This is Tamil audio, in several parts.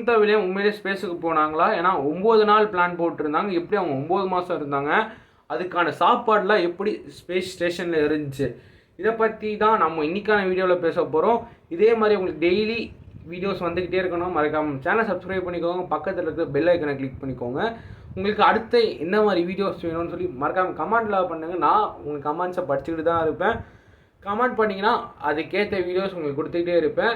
சுனிதா வில்லியம் உண்மையிலே ஸ்பேஸுக்கு போனாங்களா? ஏன்னா 9 நாள் பிளான் போட்டிருந்தாங்க. எப்படி அவங்க 9 மாதம் இருந்தாங்க? அதுக்கான சாப்பாடுலாம் எப்படி ஸ்பேஸ் ஸ்டேஷனில் இருந்துச்சு? இதை பற்றி தான் நம்ம இன்றைக்கான வீடியோவில் பேச போகிறோம். இதே மாதிரி உங்களுக்கு டெய்லி வீடியோஸ் வந்துக்கிட்டே இருக்கணும். மறக்காமல் சேனலை சப்ஸ்கிரைப் பண்ணிக்கோங்க. பக்கத்தில் இருக்கிற பெல் ஐக்கனை கிளிக் பண்ணிக்கோங்க. உங்களுக்கு அடுத்த என்ன மாதிரி வீடியோஸ் வேணும்னு சொல்லி மறக்காமல் கமெண்ட்டில் பண்ணுங்கள். நான் உங்கள் கமெண்ட்ஸை படிச்சுக்கிட்டு தான் இருப்பேன். கமெண்ட் பண்ணிங்கன்னா அதுக்கேற்ற வீடியோஸ் உங்களுக்கு கொடுத்துக்கிட்டே இருப்பேன்.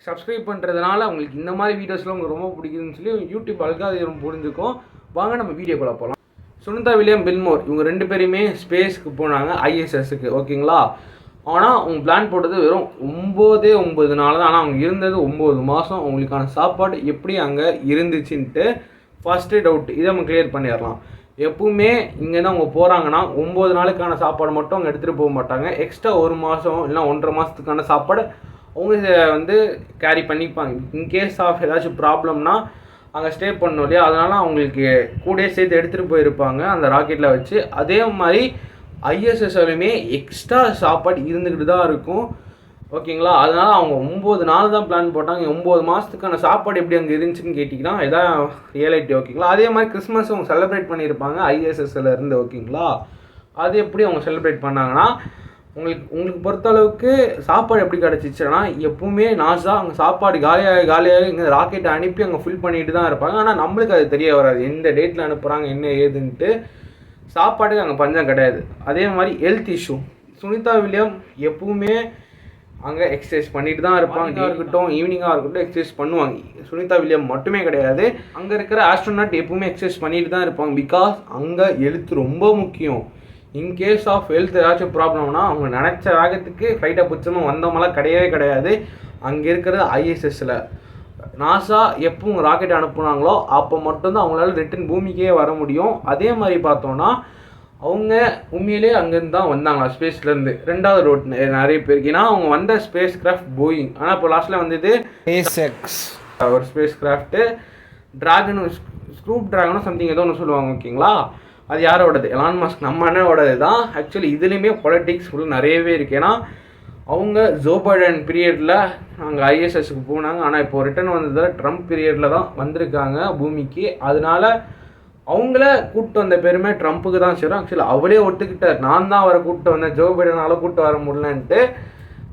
சப்ஸ்கிரைப் பண்ணுறதுனால உங்களுக்கு இந்த மாதிரி வீடியோஸ்லாம் உங்களுக்கு ரொம்ப பிடிக்குதுன்னு சொல்லி யூடியூப் அல்காரிதம் புரிஞ்சுக்கும். வாங்க நம்ம வீடியோக்குள்ளே போகலாம். சுனிதா வில்லியம் பில்மோர் இவங்க 2 பேருமே ஸ்பேஸ்க்கு போனாங்க, ஐஎஸ்எஸ்க்கு. ஓகேங்களா? ஆனால் அவங்க பிளான் போட்டது வெறும் 9 நாள் தான். ஆனால் அவங்க இருந்தது 9 மாதம். அவங்களுக்கான சாப்பாடு எப்படி அங்கே இருந்துச்சுன்ட்டு ஃபஸ்ட்டு டவுட். இதை நம்ம கிளியர் பண்ணிடலாம். எப்பவுமே இங்கேருந்து அவங்க போகிறாங்கன்னா 9 நாளுக்கான சாப்பாடு மட்டும் அவங்க எடுத்துகிட்டு போக மாட்டாங்க. எக்ஸ்ட்ரா 1 மாதம் இல்லைனா 1.5 மாதத்துக்கான சாப்பாடு அவங்க வந்து கேரி பண்ணிப்பாங்க. இன்கேஸ் ஆஃப் ஏதாச்சும் ப்ராப்ளம்னா அங்கே ஸ்டே பண்ணணும் இல்லையா? அதனால் அவங்களுக்கு கூடயே சேர்த்து எடுத்துகிட்டு போயிருப்பாங்க அந்த ராக்கெட்டில் வச்சு. அதே மாதிரி ஐஎஸ்எஸ்லையுமே எக்ஸ்ட்ரா சாப்பாடு இருந்துக்கிட்டு தான் இருக்கும். ஓகேங்களா? அதனால் அவங்க 9 நாள் தான் பிளான் போட்டாங்க. 9 மாதத்துக்கான சாப்பாடு எப்படி அங்கே இருந்துச்சுன்னு கேட்டிங்கன்னா இதான் ரியாலிட்டி. ஓகேங்களா? அதே மாதிரி கிறிஸ்மஸ் அவங்க செலிப்ரேட் பண்ணியிருப்பாங்க ஐஎஸ்எஸ்ல இருந்து. ஓகேங்களா? அது எப்படி அவங்க செலிப்ரேட் பண்ணாங்கன்னா உங்களுக்கு பொறுத்தளவுக்கு சாப்பாடு எப்படி கிடச்சிச்சுன்னா, எப்பவுமே நாசா அங்கே சாப்பாடு காலியாக இங்கே ராக்கெட்டை அனுப்பி அங்கே ஃபில் பண்ணிட்டு தான் இருப்பாங்க. ஆனால் நம்மளுக்கு அது தெரிய வராது எந்த டேட்டில் அனுப்புகிறாங்க என்ன ஏதுன்ட்டு. சாப்பாடுக்கு அங்கே பஞ்சம் கிடையாது. அதே மாதிரி ஹெல்த் இஷ்யூ. சுனிதா வில்லியம் எப்பவுமே அங்கே எக்ஸசைஸ் பண்ணிட்டு தான் இருப்பாங்க. டே இருக்கட்டும் ஈவினிங்காக இருக்கட்டும் எக்ஸசைஸ் பண்ணுவாங்க. சுனிதா வில்லியம் மட்டுமே கிடையாது, அங்கே இருக்கிற ஆஸ்ட்ரோனாட் எப்பவுமே எக்ஸசைஸ் பண்ணிட்டு தான் இருப்பாங்க. பிகாஸ் அங்கே ஹெல்த் ரொம்ப முக்கியம். இன்கேஸ் ஆஃப் ஹெல்த் ஏதாச்சும் ப்ராப்ளம்னா அவங்க நினச்ச வேகத்துக்கு ஃப்ளைட்டை பிடிச்சமாக வந்தவங்களாம் கிடையவே கிடையாது. அங்கே இருக்கிறது ஐஎஸ்எஸ்ஸில் நாசா எப்போ ராக்கெட் அனுப்புனாங்களோ அப்போ மட்டும்தான் அவங்களால ரிட்டன் பூமிக்கே வர முடியும். அதே மாதிரி பார்த்தோன்னா அவங்க உண்மையிலே அங்கேருந்து தான் வந்தாங்களா ஸ்பேஸ்லேருந்து. 2வது ரோட் நிறைய பேருக்கு. ஏன்னா அவங்க வந்த ஸ்பேஸ் கிராஃப்ட் போயிங். ஆனால் இப்போ லாஸ்ட்டில் வந்தது SpaceX ஒரு ஸ்பேஸ் கிராஃப்ட்டு. ட்ராகன் ஸ்க்ரூப் ட்ராகனும் சம்திங் ஏதோ ஒன்று சொல்லுவாங்க. ஓகேங்களா? அது யாரோடது? எலான் மஸ்க் நம்ம அண்ணனோடது தான். ஆக்சுவலி இதுலேயுமே பொலிட்டிக்ஸ் ஃபுல் நிறையவே இருக்குது. ஏன்னா அவங்க ஜோ பைடன் பீரியடில் அங்கே ஐஎஸ்எஸ்க்கு போனாங்க. ஆனால் இப்போ ரிட்டர்ன் வந்ததில் ட்ரம்ப் பீரியடில் தான் வந்திருக்காங்க பூமிக்கு. அதனால அவங்கள கூப்பிட்டு வந்த பேருமே ட்ரம்ப்புக்கு தான் சேரும். ஆக்சுவலி அவளே ஒத்துக்கிட்டார், நான் தான் அவரை கூப்பிட்டு வந்தேன், ஜோ பைடனால் கூப்பிட்டு வர முடியலன்ட்டு.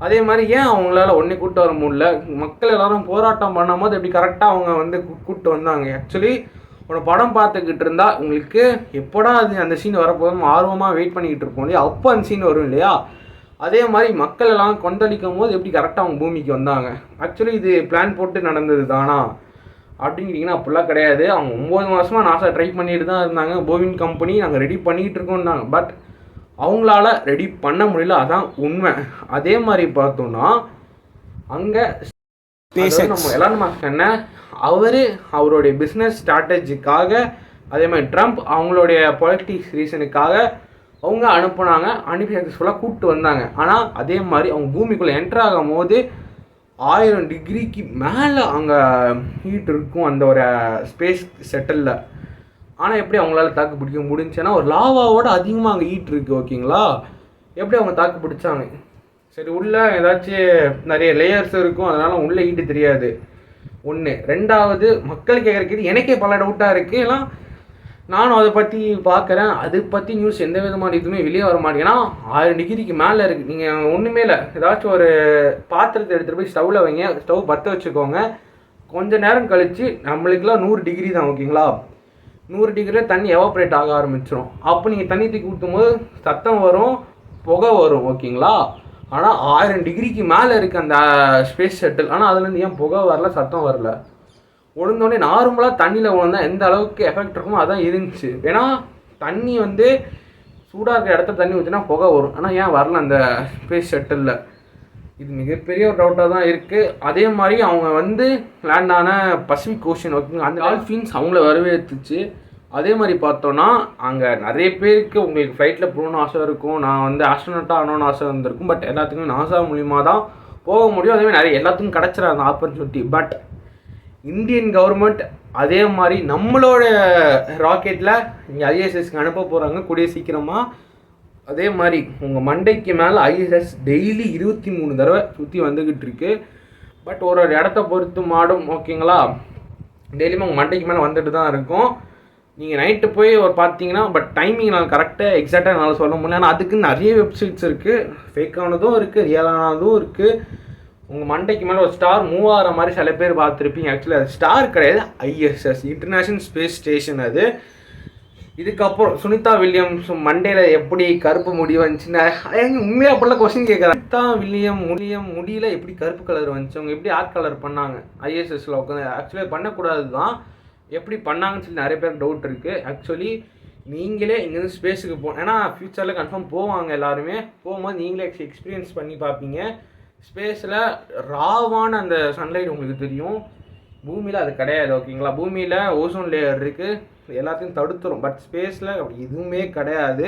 அதே மாதிரி ஏன் அவங்களால ஒன்றே கூப்பிட்டு வர முடியல? மக்கள் எல்லாரும் போராட்டம் பண்ணும் போது எப்படி கரெக்டாக அவங்க வந்து கூப்பிட்டு வந்தாங்க. ஆக்சுவலி ஒரு படம் பார்த்துக்கிட்டு இருந்தால் உங்களுக்கு எப்போடா அது அந்த சீன் வரப்போதும் ஆர்வமாக வெயிட் பண்ணிக்கிட்டு இருப்போம் இல்லையா? அப்போ அந்த சீன் வரும் இல்லையா? அதே மாதிரி மக்கள் எல்லாம் கொந்தளிக்கும் போது எப்படி கரெக்டாக அவங்க பூமிக்கு வந்தாங்க. ஆக்சுவலி இது பிளான் போட்டு நடந்தது தானா அப்படிங்கிறீங்கன்னா அப்படிலாம் கிடையாது. அவங்க 9 மாதமாக நாசா ட்ரை பண்ணிட்டு தான் இருந்தாங்க. போவின் கம்பெனி நாங்கள் ரெடி பண்ணிக்கிட்டு இருக்கோம்னாங்க. பட் அவங்களால ரெடி பண்ண முடியல, அதான் உண்மை. அதே மாதிரி பார்த்தோன்னா அங்கே நம்ம எலான் மஸ்க் என்ன அவருடைய பிஸ்னஸ் ஸ்ட்ராட்டஜிக்காக, அதே மாதிரி ட்ரம்ப் அவங்களுடைய பொலிட்டிக்ஸ் ரீசனுக்காக அவங்க அனுப்புனாங்க. அனுப்பி சக்ஸஸ்ஃபுல்லாக கூப்பிட்டு வந்தாங்க. ஆனால் அதே மாதிரி அவங்க பூமிக்குள்ளே என்ட்ரு ஆகும் போது 1000 டிகிரிக்கு மேலே அங்கே ஹீட் இருக்கும் அந்த ஒரு ஸ்பேஸ் செட்டிலில். ஆனால் எப்படி அவங்களால தாக்கு பிடிக்க முடிஞ்சுன்னா ஒரு லாவாவோட அதிகமாக அங்கே ஹீட் இருக்குது. ஓகேங்களா? எப்படி அவங்க தாக்கு பிடிச்சாங்க? சரி, உள்ளே ஏதாச்சும் நிறைய லேயர்ஸ் இருக்கும், அதனால் உள்ளே ஹீட்டு தெரியாது. 1. 2வது மக்கள் கேட்குறக்கு எனக்கே பல டவுட்டாக இருக்குது. ஏன்னா நானும் அதை பற்றி பார்க்குறேன். அதை பற்றி நியூஸ் எந்த விதமான இதுவுமே வெளியே வர மாட்டேங்கன்னா 1000 டிகிரிக்கு மேலே இருக்குது. நீங்கள் ஒன்றுமே இல்லை, ஏதாச்சும் ஒரு பாத்திரத்தை எடுத்துகிட்டு போய் ஸ்டவ்வில் வைங்க, ஸ்டவ் பற்ற வச்சுக்கோங்க. கொஞ்சம் நேரம் கழித்து நம்மளுக்குலாம் 100 டிகிரி தான். ஓகேங்களா? 100 டிகிரியில் தண்ணி எவாப்ரேட் ஆக ஆரம்பிச்சிடும். அப்போ நீங்கள் தண்ணி தூக்கி ஊற்றும் போது சத்தம் வரும், புகை வரும். ஓகேங்களா? ஆனால் 1000 டிகிரிக்கு மேலே இருக்குது அந்த ஸ்பேஸ் ஷட்டில். ஆனால் அதுலேருந்து ஏன் புகை வரல, சத்தம் வரல? விழுந்தோடனே நார்மலாக தண்ணியில் விழுந்தால் எந்த அளவுக்கு எஃபெக்ட் இருக்குமோ அதான் இருந்துச்சு. ஏன்னா தண்ணி வந்து சூடாக இருக்கிற இடத்துல தண்ணி ஊற்றினா புகை வரும். ஆனால் ஏன் வரல அந்த ஸ்பேஸ் ஷட்டிலில்? இது மிகப்பெரிய ஒரு டவுட்டாக தான் இருக்குது. அதே மாதிரி அவங்க வந்து லேண்ட் ஆன பசிபிக் ஓஷன். ஓகேங்க, அந்த டால்ஃபின்ஸ் அவங்கள வரவேற்றுச்சு. அதே மாதிரி பார்த்தோன்னா அங்கே நிறைய பேருக்கு உங்களுக்கு ஃப்ளைட்டில் போகணுன்னு ஆசை இருக்கும். நான் வந்து ஆஸ்ட்ரோனட்டாக ஆகணும்னு ஆசை வந்திருக்கும். பட் எல்லாத்துக்குமே நாசா மூலிமா தான் போக முடியும். அதேமாதிரி நிறைய எல்லாத்துக்கும் கிடச்சிடாது அந்த ஆப்பர்ச்சுனிட்டி. பட் இந்தியன் கவர்மெண்ட் அதே மாதிரி நம்மளோட ராக்கெட்டில் இங்கே ஐஎஸ்எஸ்க்கு அனுப்ப போகிறாங்க கூடிய சீக்கிரமாக. அதே மாதிரி உங்கள் மண்டைக்கு மேலே ஐஎஸ்எஸ் டெய்லி 23 தடவை சுற்றி வந்துக்கிட்டு இருக்கு. பட் ஒரு இடத்த பொறுத்து மாடும். ஓகேங்களா? டெய்லியுமே உங்கள் மண்டைக்கு மேலே வந்துட்டு தான் இருக்கும். நீங்கள் நைட்டு போய் ஒரு பார்த்தீங்கன்னா, பட் டைமிங் நான் கரெக்டாக எக்ஸாக்டாக என்னால் சொல்ல முடியல. ஆனால் அதுக்கு நிறைய வெப்சைட்ஸ் இருக்குது, ஃபேக்கானதும் இருக்குது, ரியலானதும் இருக்குது. உங்கள் மண்டைக்கு மேலே ஒரு ஸ்டார் மூவ் ஆகிற மாதிரி சில பேர் பார்த்துருப்பீங்க. ஆக்சுவலி அது ஸ்டார் கிடையாது, ISS இன்டர்நேஷ்னல் ஸ்பேஸ் ஸ்டேஷன். அது இதுக்கப்புறம் சுனிதா வில்லியம்ஸ் மண்டேல எப்படி கருப்பு முடி வந்துச்சுன்னா உண்மையாக அப்படிலாம் கொஸ்டின் கேட்குறாங்க. சுனிதா வில்லியம் முடியல எப்படி கருப்பு கலர் வந்துச்சு, அவங்க எப்படி ஆர்ட் கலர் பண்ணாங்க ISSல உட்காந்து? ஆக்சுவலி பண்ணக்கூடாது தான், எப்படி பண்ணாங்கன்னு சொல்லி நிறைய பேர் டவுட் இருக்குது. ஆக்சுவலி நீங்களே இங்கேருந்து ஸ்பேஸுக்கு ஏன்னா ஃப்யூச்சரில் கன்ஃபார்ம் போவாங்க எல்லாருமே. போகும்போது நீங்களே எக்ஸ்பீரியன்ஸ் பண்ணி பார்ப்பீங்க. ஸ்பேஸில் ராவான அந்த சன்லைட் உங்களுக்கு தெரியும், பூமியில் அது கிடையாது. ஓகேங்களா, பூமியில் ஓசோன் லேயர் இருக்குது, எல்லாத்தையும் தடுத்துரும். பட் ஸ்பேஸில் அப்படி எதுவுமே கிடையாது.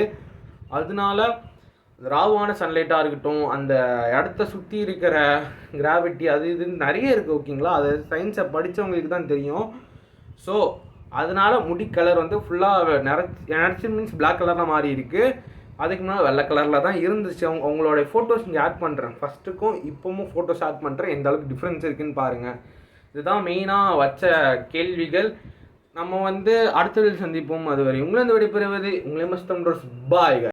அதனால ராவான சன்லைட்டாக இருக்கட்டும், அந்த இடத்த சுற்றி இருக்கிற கிராவிட்டி அது இதுன்னு நிறைய இருக்குது. ஓகேங்களா, அது சயின்ஸை படித்தவங்களுக்கு தான் தெரியும். ஸோ அதனால முடி கலர் வந்து ஃபுல்லாக நிறச்சி மீன்ஸ் பிளாக் கலரில் மாறி இருக்குது. அதுக்கு முன்னாடி வெள்ளை கலரில் தான் இருந்துச்சு. அவங்களோட ஃபோட்டோஸ் இங்கே ஆட் பண்ணுறேன், ஃபஸ்ட்டுக்கும் இப்போவும் ஃபோட்டோஸ் ஆட் பண்ணுறேன், எந்த அளவுக்கு டிஃப்ரென்ஸ் இருக்குதுன்னு பாருங்கள். இதுதான் மெயினாக வச்ச கேள்விகள். நம்ம வந்து அடுத்த வீடியோ சந்திப்போம். அதுவரை உங்களை இந்த விடைபெறுவது உங்களை மஸ்தம் பாய்.